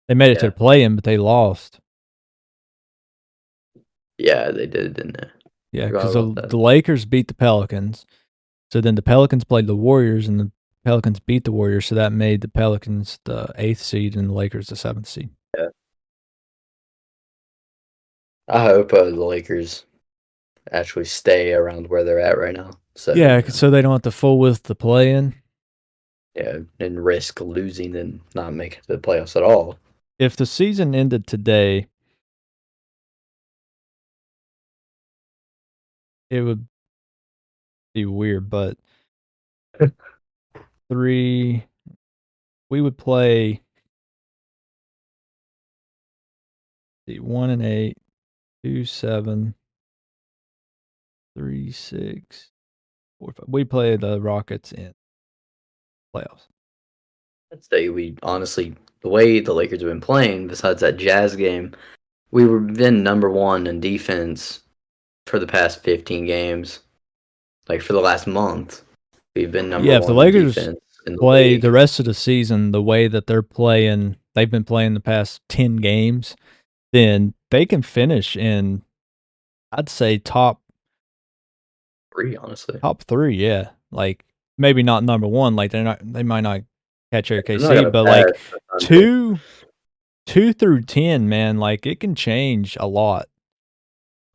Speaker 1: They made it to
Speaker 2: yeah,
Speaker 1: the play-in, but they lost.
Speaker 2: yeah, they did, didn't they?
Speaker 1: Yeah,
Speaker 2: Forgot
Speaker 1: because
Speaker 2: about
Speaker 1: the
Speaker 2: that.
Speaker 1: Lakers beat the Pelicans. So then the Pelicans played the Warriors, and the Pelicans beat the Warriors. So that made the Pelicans the 8th seed and the Lakers the 7th seed.
Speaker 2: Yeah, I hope the Lakers actually stay around where they're at right now. So
Speaker 1: Yeah, so they don't have to fool with the play-in.
Speaker 2: yeah, and risk losing and not making the playoffs at all.
Speaker 1: If the season ended today, it would be weird, but three, we would play 1-8, 2-7, 3-6, 4-5. We play the Rockets in playoffs.
Speaker 2: I'd say we honestly, the way the Lakers have been playing, besides that Jazz game, we were been number one in defense for the past 15 games. Like for the last month, we've been number
Speaker 1: Yeah, if the
Speaker 2: one in
Speaker 1: Lakers
Speaker 2: defense in the
Speaker 1: play the
Speaker 2: league.
Speaker 1: rest of the season the way that they're playing, they've been playing the past 10 games, then they can finish in, I'd say,
Speaker 2: Three, honestly.
Speaker 1: top 3, yeah. Like, maybe not number 1, like, they might not catch
Speaker 2: They're not
Speaker 1: OKC,
Speaker 2: gonna
Speaker 1: but,
Speaker 2: pass
Speaker 1: like,
Speaker 2: the Thunder.
Speaker 1: 2 2 through 10, man, like, it can change a lot.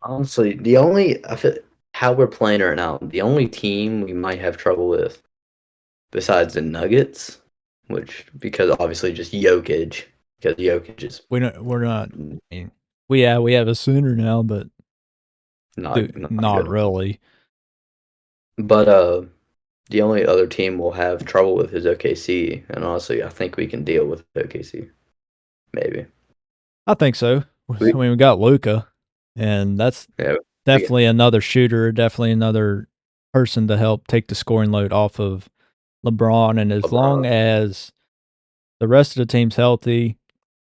Speaker 2: Honestly, the only I feel how we're playing right now, the only team we might have trouble with besides the Nuggets, which because obviously just Jokic, because Jokic is
Speaker 1: We're not I mean, we have a center now, but
Speaker 2: not
Speaker 1: not
Speaker 2: good enough.
Speaker 1: really.
Speaker 2: But the only other team we'll have trouble with is OKC, and honestly, I think we can deal with OKC. Maybe
Speaker 1: I think so.
Speaker 2: we
Speaker 1: I mean, we got Luka, and that's
Speaker 2: yeah we can
Speaker 1: definitely another shooter, definitely another person to help take the scoring load off of LeBron. And as long
Speaker 2: LeBron.
Speaker 1: as the rest of the team's healthy,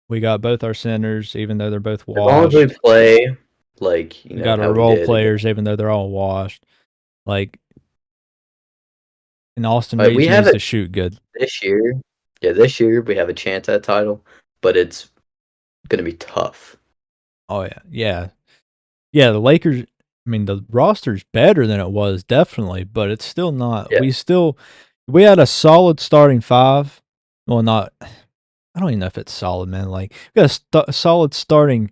Speaker 1: we got both our centers, even though they're both
Speaker 2: As long as we
Speaker 1: washed.
Speaker 2: play like
Speaker 1: We got our
Speaker 2: how we
Speaker 1: role
Speaker 2: did again.
Speaker 1: players, even though they're all washed. Like, and Austin
Speaker 2: Like we
Speaker 1: Reeves
Speaker 2: have
Speaker 1: needs to
Speaker 2: it
Speaker 1: shoot good.
Speaker 2: this year. Yeah, this year we have a chance at a title, but it's gonna be tough.
Speaker 1: Oh yeah, yeah, yeah. The Lakers. I mean, the roster's better than it was definitely, but it's still not.
Speaker 2: Yeah,
Speaker 1: We had a solid starting five. Well, not. I don't even know if it's solid, man. Like we got a solid starting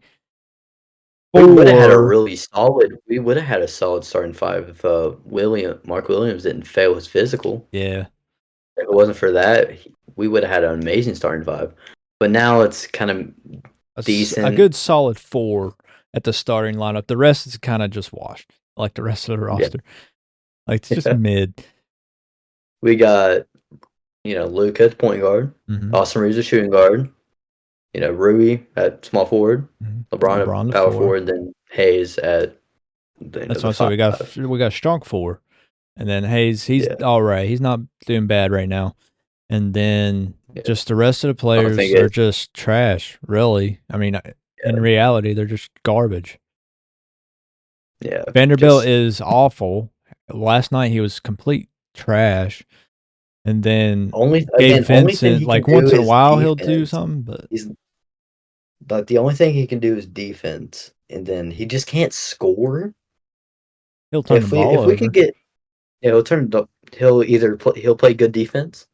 Speaker 2: we would have had a
Speaker 1: four.
Speaker 2: really solid. We would have had a solid starting five if Mark Williams didn't fail his physical.
Speaker 1: Yeah,
Speaker 2: If it wasn't for that, we would have had an amazing starting five. But now it's kind of
Speaker 1: a
Speaker 2: decent.
Speaker 1: good solid four at the starting lineup. The rest is kind of just washed, like the rest of the
Speaker 2: Yeah,
Speaker 1: roster. Like it's just mid.
Speaker 2: we got Luka at point guard,
Speaker 1: Mm-hmm.
Speaker 2: Austin Reeves at shooting guard, Rui at small forward,
Speaker 1: Mm-hmm.
Speaker 2: LeBron
Speaker 1: LeBron
Speaker 2: at
Speaker 1: the
Speaker 2: power
Speaker 1: four.
Speaker 2: forward, then Hayes at the end of
Speaker 1: That's
Speaker 2: the
Speaker 1: why I said
Speaker 2: five.
Speaker 1: we got a strong four, and then Hayes. He's
Speaker 2: Yeah,
Speaker 1: all right. He's not doing bad right now. And then
Speaker 2: yeah.
Speaker 1: just the rest of the
Speaker 2: Only thing
Speaker 1: players are
Speaker 2: is,
Speaker 1: just trash. Really, I mean, in
Speaker 2: yeah,
Speaker 1: reality, they're just garbage.
Speaker 2: yeah,
Speaker 1: Vanderbilt
Speaker 2: just
Speaker 1: is awful. Last night he was complete trash, and then Gabe
Speaker 2: only thing
Speaker 1: Vincent,
Speaker 2: he can
Speaker 1: like
Speaker 2: do
Speaker 1: once in a
Speaker 2: is
Speaker 1: while, he'll do
Speaker 2: defense.
Speaker 1: something, but
Speaker 2: He's Like the only thing he can do is defense, and then he just can't score.
Speaker 1: he'll turn the ball
Speaker 2: If we could
Speaker 1: over.
Speaker 2: get, he'll he'll play good defense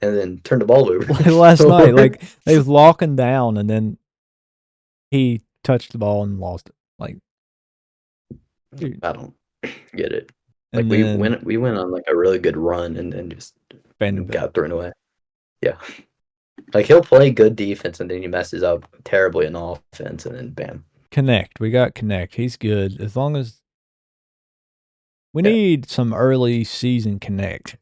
Speaker 2: and then turn the ball over,
Speaker 1: Like last night,
Speaker 2: or
Speaker 1: like they was locking down, and then he touched the ball and lost it. Like, dude,
Speaker 2: I don't get it. Like
Speaker 1: and then
Speaker 2: we went on like a really good run and then just
Speaker 1: Vanderbilt.
Speaker 2: got thrown away. Yeah, Like he'll play good defense and then he messes up terribly in offense and then bam.
Speaker 1: Connect. We got Connect. He's good. As long as we
Speaker 2: Yeah.
Speaker 1: need some early season Connect.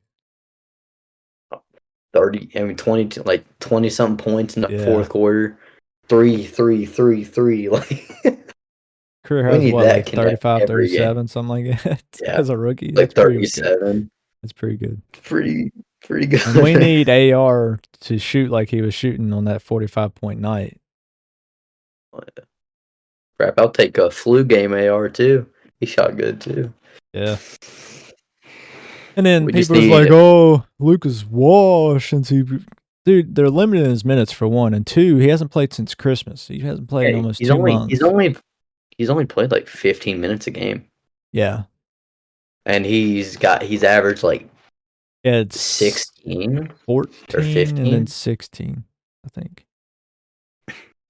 Speaker 2: 30, I mean 20 like 20 something points in the
Speaker 1: Yeah.
Speaker 2: fourth quarter. 3, 3, 3, 3. Like
Speaker 1: Career
Speaker 2: we
Speaker 1: has
Speaker 2: need
Speaker 1: what,
Speaker 2: that
Speaker 1: like
Speaker 2: Connect
Speaker 1: 35,
Speaker 2: every game.
Speaker 1: 37, something like that
Speaker 2: Yeah.
Speaker 1: as a rookie.
Speaker 2: Like
Speaker 1: That's pretty good.
Speaker 2: 37.
Speaker 1: That's pretty good.
Speaker 2: Pretty
Speaker 1: And we
Speaker 2: good.
Speaker 1: need AR to shoot like he was shooting on that 45-point night.
Speaker 2: Crap, I'll take a flu game AR too. He shot good too.
Speaker 1: Yeah. And then
Speaker 2: We just
Speaker 1: people was like,
Speaker 2: need
Speaker 1: "Oh, Lucas Wash," since he, dude, they're limiting his minutes for one, and two, he hasn't played since Christmas. He hasn't played in
Speaker 2: yeah,
Speaker 1: almost 2 months.
Speaker 2: he's only played like 15 minutes a game.
Speaker 1: Yeah,
Speaker 2: And he's averaged like
Speaker 1: yeah, it's
Speaker 2: 16 or
Speaker 1: 14 and then
Speaker 2: 15.
Speaker 1: 16, I think.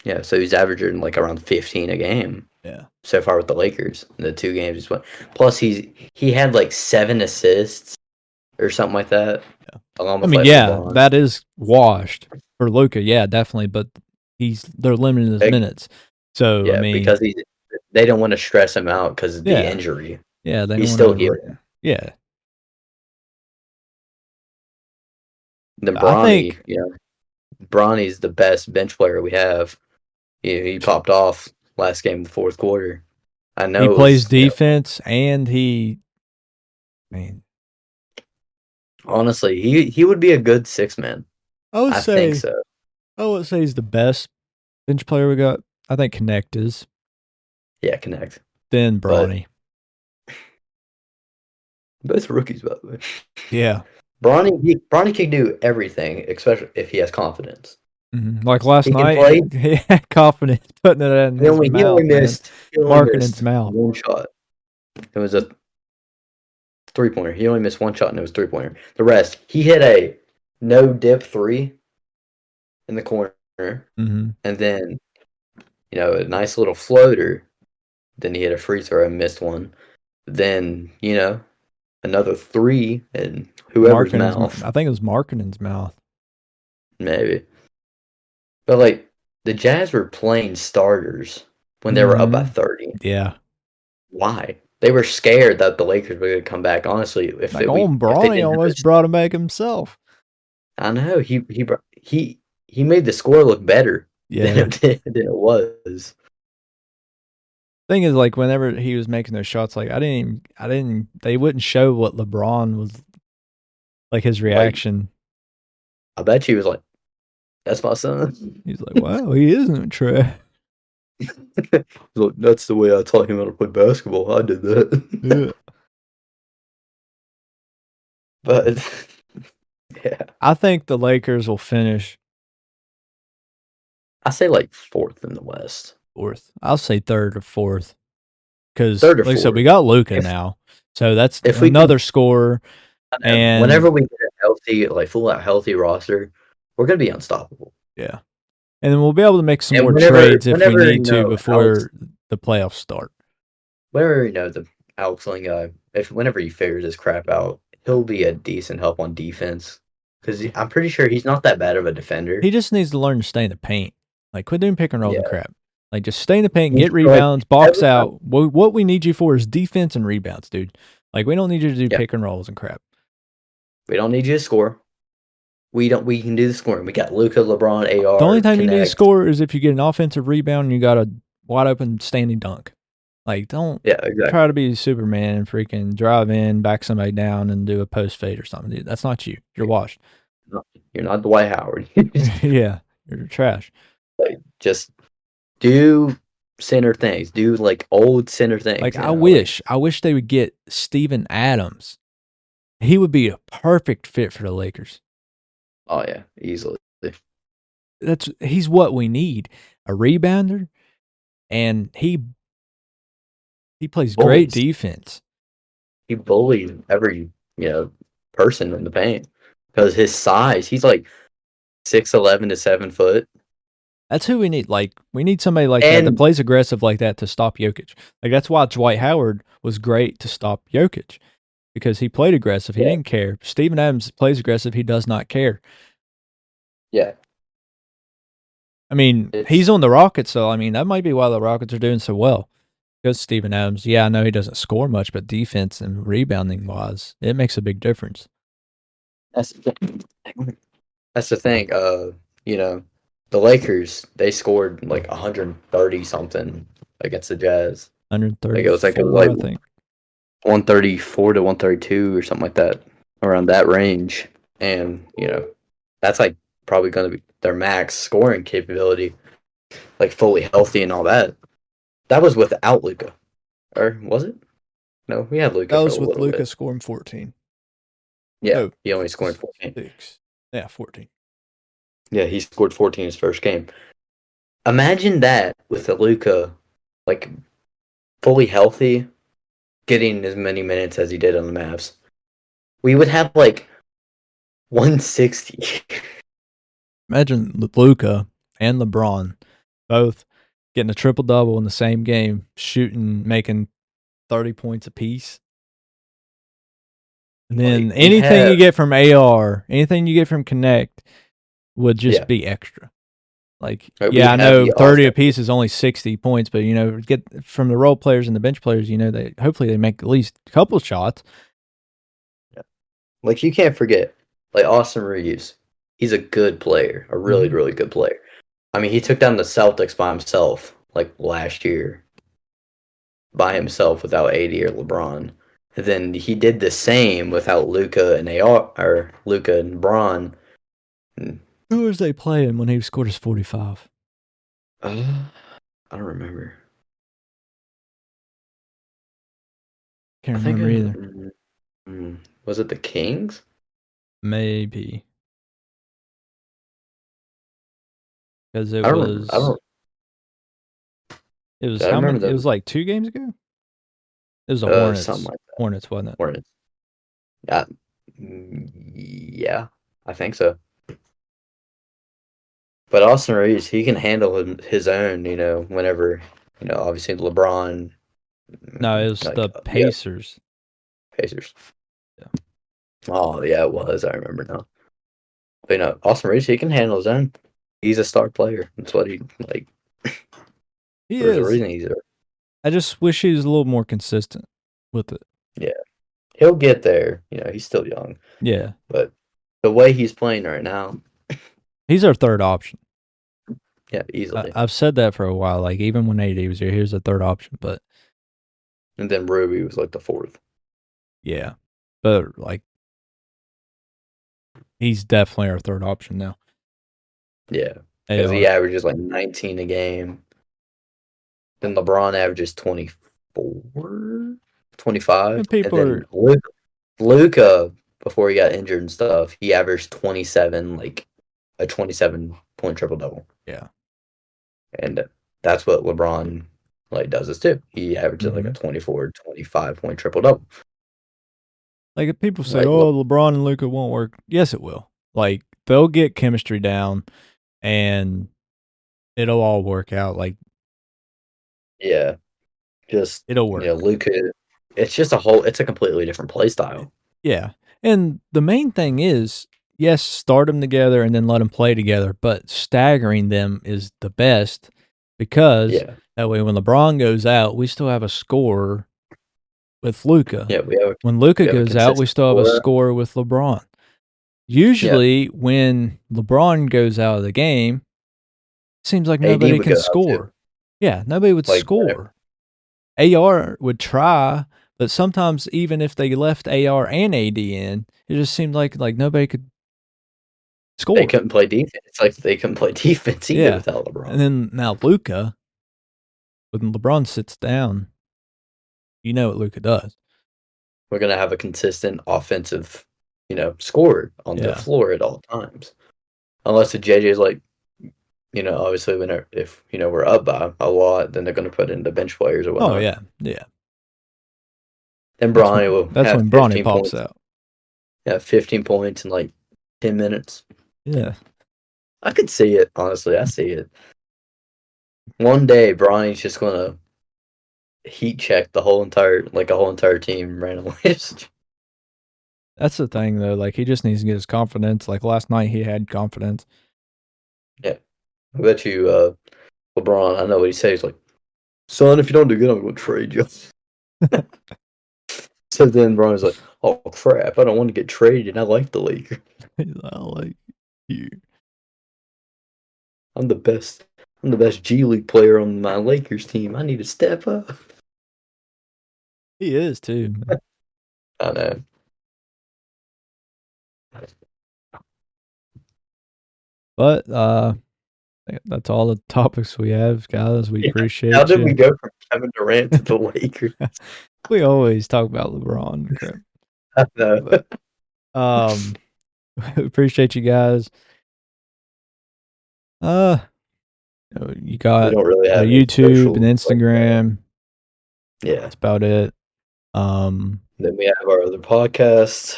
Speaker 2: Yeah, so he's averaging like around 15 a game
Speaker 1: Yeah,
Speaker 2: so far with the Lakers in the 2 games he's won. Plus he had like 7 assists or something like that,
Speaker 1: yeah.
Speaker 2: along
Speaker 1: I
Speaker 2: with
Speaker 1: mean,
Speaker 2: like
Speaker 1: yeah,
Speaker 2: LeBron.
Speaker 1: that is washed for Luka. Yeah, definitely, but they're limiting his
Speaker 2: Like,
Speaker 1: minutes. So I
Speaker 2: yeah, because
Speaker 1: mean,
Speaker 2: they don't want to stress him out because of the
Speaker 1: yeah,
Speaker 2: injury.
Speaker 1: yeah, they don't
Speaker 2: He's
Speaker 1: want
Speaker 2: still healing.
Speaker 1: to. Yeah,
Speaker 2: Then
Speaker 1: I
Speaker 2: Bronny,
Speaker 1: think
Speaker 2: Bronny's the best bench player we have. He popped off last game in the fourth quarter. I
Speaker 1: he
Speaker 2: know it
Speaker 1: plays
Speaker 2: was,
Speaker 1: defense and he, I mean,
Speaker 2: honestly, he would be a good 6 man.
Speaker 1: I would
Speaker 2: I think
Speaker 1: say
Speaker 2: so.
Speaker 1: I would say he's the best bench player we got. I think Connect is.
Speaker 2: Yeah, connect.
Speaker 1: Then
Speaker 2: But
Speaker 1: Bronny.
Speaker 2: both rookies, by the way.
Speaker 1: Yeah.
Speaker 2: Bronny can do everything, especially if he has confidence.
Speaker 1: Like last
Speaker 2: He can
Speaker 1: night,
Speaker 2: play.
Speaker 1: he had confidence putting it in his mouth, man.
Speaker 2: He only
Speaker 1: Marking his
Speaker 2: missed
Speaker 1: mouth.
Speaker 2: one shot. It was a 3-pointer. He only missed one shot and it was 3-pointer. The rest, he hit a no dip three in the corner,
Speaker 1: Mm-hmm.
Speaker 2: and then a nice little floater. Then he hit a free throw and missed one. Then another three in whoever's
Speaker 1: Marking his,
Speaker 2: mouth,
Speaker 1: I think it was marking his mouth.
Speaker 2: maybe. But like the Jazz were playing starters when they were up by
Speaker 1: Mm-hmm.
Speaker 2: 30.
Speaker 1: Yeah.
Speaker 2: Why? They were scared that the Lakers were going to come back. Honestly,
Speaker 1: Like, oh,
Speaker 2: if they
Speaker 1: Bronny
Speaker 2: didn't have
Speaker 1: almost
Speaker 2: this,
Speaker 1: brought him back himself.
Speaker 2: I know he made the score look better than
Speaker 1: Yeah.
Speaker 2: it was.
Speaker 1: Thing is, like, whenever he was making those shots, like, they wouldn't show what LeBron was, like, his
Speaker 2: Like
Speaker 1: reaction.
Speaker 2: I bet he was like, "That's my son."
Speaker 1: He's like, wow, he isn't trash.
Speaker 2: Look, that's the way I taught him how to play basketball. I did that.
Speaker 1: Yeah.
Speaker 2: But yeah,
Speaker 1: I think the Lakers will finish
Speaker 2: I say like fourth in the West,
Speaker 1: fourth. I'll say third or fourth because,
Speaker 2: third or
Speaker 1: like I said, we
Speaker 2: fourth.
Speaker 1: got Luka
Speaker 2: If
Speaker 1: now, so that's
Speaker 2: if we can,
Speaker 1: another scorer.
Speaker 2: I know,
Speaker 1: And
Speaker 2: whenever we get a healthy, like full out healthy roster, we're gonna be unstoppable.
Speaker 1: yeah, and then we'll be able to make some
Speaker 2: And
Speaker 1: more
Speaker 2: whenever
Speaker 1: trades if we
Speaker 2: whenever
Speaker 1: need to before the playoffs start.
Speaker 2: whenever the Alex Ling guy, if whenever he figures his crap out, he'll be a decent help on defense because I'm pretty sure he's not that bad of a defender.
Speaker 1: He just needs to learn to stay in the paint. Like, quit doing pick and rolls
Speaker 2: Yeah,
Speaker 1: and crap. Like, just stay in the paint,
Speaker 2: he's
Speaker 1: get
Speaker 2: like
Speaker 1: rebounds, box
Speaker 2: every time.
Speaker 1: out. What we need you for is defense and rebounds, dude. Like, we don't need you to do
Speaker 2: Yeah,
Speaker 1: pick and rolls and crap.
Speaker 2: we don't need you to score. We don't. We can do the scoring. We got Luca, LeBron,
Speaker 1: The only
Speaker 2: AR,
Speaker 1: time you need to
Speaker 2: connect.
Speaker 1: score is if you get an offensive rebound and you got a wide open standing dunk. Like, don't
Speaker 2: Yeah,
Speaker 1: try
Speaker 2: exactly.
Speaker 1: to be Superman and freaking drive in, back somebody down, and do a post fade or something, dude. That's not you. You're washed.
Speaker 2: You're not Dwight Howard.
Speaker 1: Yeah, you're trash.
Speaker 2: Like, just do center things. Do like old center
Speaker 1: Like,
Speaker 2: things. Like
Speaker 1: I wish they would get Steven Adams. He would be a perfect fit for the Lakers.
Speaker 2: oh yeah, easily.
Speaker 1: He's what we need. A rebounder, and he plays great
Speaker 2: Bullies.
Speaker 1: defense.
Speaker 2: He bullies every person in the paint because his size. He's like 6'11" to 7 foot,
Speaker 1: That's who we need. Like, we need somebody like that
Speaker 2: and
Speaker 1: plays aggressive like that to stop Jokic. Like, that's why Dwight Howard was great to stop Jokic because he played aggressive. He
Speaker 2: yeah,
Speaker 1: didn't care. Steven Adams plays aggressive. He does not care.
Speaker 2: yeah.
Speaker 1: I mean, he's
Speaker 2: It's
Speaker 1: on the Rockets, so I mean that might be why the Rockets are doing so well. Because Steven Adams, yeah, I know he doesn't score much, but defense and rebounding wise, it makes a big difference.
Speaker 2: that's the thing. That's the thing. You know, the Lakers they scored like 130 something against the Jazz. It was
Speaker 1: 134,
Speaker 2: like
Speaker 1: I think.
Speaker 2: 134 to 132 or something like that, around that range. And that's like probably going to be their max scoring capability, like fully healthy and all that. That was without Luca, or was it? No, we had Luca
Speaker 1: That
Speaker 2: for a
Speaker 1: was with
Speaker 2: little
Speaker 1: Luca
Speaker 2: bit.
Speaker 1: scoring 14.
Speaker 2: Yeah,
Speaker 1: No,
Speaker 2: he only scored 14.
Speaker 1: 6. Yeah, 14.
Speaker 2: Yeah, he scored 14 his first game. Imagine that with a Luca, like fully healthy, getting as many minutes as he did on the Mavs. We would have like 160.
Speaker 1: Imagine Luca and LeBron both getting a triple double in the same game, shooting, making 30 points apiece. And then
Speaker 2: Like we
Speaker 1: anything
Speaker 2: have,
Speaker 1: you get from AR, anything you get from Connect would just
Speaker 2: yeah,
Speaker 1: be extra. Like,
Speaker 2: right, we
Speaker 1: yeah, I
Speaker 2: have
Speaker 1: know
Speaker 2: the
Speaker 1: 30
Speaker 2: offense.
Speaker 1: apiece is only 60 points, but get from the role players and the bench players, they hopefully they make at least a couple shots.
Speaker 2: Yeah. Like you can't forget, like Austin Reeves. He's a good player, a really,
Speaker 1: Mm-hmm.
Speaker 2: really good player. I mean, he took down the Celtics by himself, like last year, by himself without AD or LeBron. And then he did the same without Luca and AR or Luca and Braun. And,
Speaker 1: Who was they playing when he scored his 45?
Speaker 2: I don't remember.
Speaker 1: Can't
Speaker 2: I think
Speaker 1: remember either.
Speaker 2: was it the Kings?
Speaker 1: Maybe because
Speaker 2: I don't remember. I don't.
Speaker 1: it was
Speaker 2: I
Speaker 1: how many?
Speaker 2: remember
Speaker 1: It was
Speaker 2: them.
Speaker 1: like 2 games ago. It was the
Speaker 2: Something
Speaker 1: Hornets.
Speaker 2: like that.
Speaker 1: Hornets, wasn't it?
Speaker 2: Hornets. Yeah, yeah, I think so. But Austin Reeves, he can handle his own. Whenever obviously LeBron,
Speaker 1: No, it was
Speaker 2: like
Speaker 1: the
Speaker 2: yeah,
Speaker 1: Pacers.
Speaker 2: Pacers.
Speaker 1: Yeah.
Speaker 2: Oh yeah, it was. I remember now. But Austin Reeves, he can handle his own. He's a star player. That's what he like.
Speaker 1: He
Speaker 2: There's a
Speaker 1: is.
Speaker 2: reason he's there.
Speaker 1: I just wish he was a little more consistent with it.
Speaker 2: Yeah, he'll get there. He's still young,
Speaker 1: Yeah.
Speaker 2: but the way he's playing right now,
Speaker 1: He's our third option.
Speaker 2: yeah, easily.
Speaker 1: I've said that for a while. Like, even when AD was here, here's the third option. But
Speaker 2: And then Ruby was like the fourth.
Speaker 1: yeah. But, like, he's definitely our third option now.
Speaker 2: Yeah, because he
Speaker 1: AR.
Speaker 2: averages like 19 a game. Then LeBron averages 24, 25.
Speaker 1: And
Speaker 2: And
Speaker 1: people
Speaker 2: then
Speaker 1: are,
Speaker 2: Luca, before he got injured and stuff, he averaged 27, like a 27-point triple double.
Speaker 1: yeah.
Speaker 2: And that's what LeBron like does this too. He averages like a
Speaker 1: Mm-hmm.
Speaker 2: 24, 25-point triple double.
Speaker 1: Like, if people say,
Speaker 2: Like,
Speaker 1: oh, LeBron and Luca won't work. Yes, it will. Like, they'll get chemistry down and it'll all work out. Like,
Speaker 2: yeah, just
Speaker 1: it'll work.
Speaker 2: Luca. It's a completely different play style.
Speaker 1: Yeah. And the main thing is, yes, start them together and then let them play together, but staggering them is the best because
Speaker 2: Yeah,
Speaker 1: that way when LeBron goes out, we still have a scorer with Luca.
Speaker 2: yeah,
Speaker 1: When Luca
Speaker 2: we have a
Speaker 1: goes out, we
Speaker 2: consistent
Speaker 1: still have a
Speaker 2: scorer.
Speaker 1: scorer with LeBron.
Speaker 2: Yeah,
Speaker 1: Usually when LeBron goes out of the game, it seems like
Speaker 2: AD
Speaker 1: nobody
Speaker 2: would
Speaker 1: can
Speaker 2: go out too.
Speaker 1: score. Yeah, nobody would
Speaker 2: Like,
Speaker 1: score. AR would try, but sometimes even if they left AR and AD in, it just seemed like nobody could
Speaker 2: they
Speaker 1: score.
Speaker 2: couldn't play defense. It's like they couldn't play defense either
Speaker 1: Yeah.
Speaker 2: without LeBron.
Speaker 1: And then now Luca, when LeBron sits down, you know what Luca does.
Speaker 2: We're gonna have a consistent offensive, scorer on the
Speaker 1: Yeah.
Speaker 2: floor at all times. Unless the JJ is like, obviously if we're up by a lot, then they're gonna put in the bench players or
Speaker 1: Oh
Speaker 2: whatnot.
Speaker 1: yeah. Yeah.
Speaker 2: Then
Speaker 1: That's
Speaker 2: Bronny
Speaker 1: when
Speaker 2: will
Speaker 1: that's
Speaker 2: have
Speaker 1: when Bronny
Speaker 2: 15
Speaker 1: pops
Speaker 2: points.
Speaker 1: out.
Speaker 2: Yeah, 15 points in like 10 minutes.
Speaker 1: Yeah.
Speaker 2: I could see it, honestly. I see it. One day Bronny's just gonna heat check a whole entire team randomly.
Speaker 1: That's the thing though. Like, he just needs to get his confidence. Like, last night he had confidence.
Speaker 2: Yeah. I bet you, LeBron, I know what he says. He's like, son, if you don't do good, I'm going to trade you. So then Brian's like, oh crap, I don't want to get traded. I like the Lakers.
Speaker 1: I like you.
Speaker 2: I'm the best. I'm the best G League player on my Lakers team. I need to step up.
Speaker 1: He is too, man.
Speaker 2: I know.
Speaker 1: But that's all the topics we have, guys. We
Speaker 2: Yeah. How
Speaker 1: appreciate
Speaker 2: did we
Speaker 1: you.
Speaker 2: go from Kevin Durant to the Lakers?
Speaker 1: We always talk about LeBron and crap.
Speaker 2: I know.
Speaker 1: But um appreciate you guys. Uh you
Speaker 2: We
Speaker 1: got
Speaker 2: don't really have any
Speaker 1: YouTube and
Speaker 2: social like that.
Speaker 1: Instagram.
Speaker 2: Yeah.
Speaker 1: That's about it. Um
Speaker 2: Then we have our other podcast,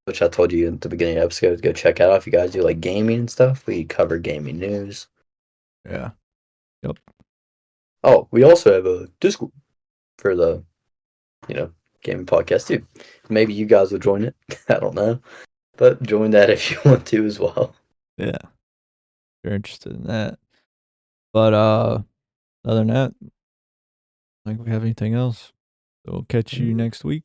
Speaker 2: which I told you at the beginning of the episode to go check out if you guys do like gaming and stuff. We cover gaming news.
Speaker 1: yeah. Yep.
Speaker 2: Oh, we also have a Discord for the, you know, gaming podcast too. Maybe you guys will join it. I don't know. But join that if you want to as well.
Speaker 1: Yeah. If you're interested in that. But other than that, I don't think we have anything else. So we'll catch you next week.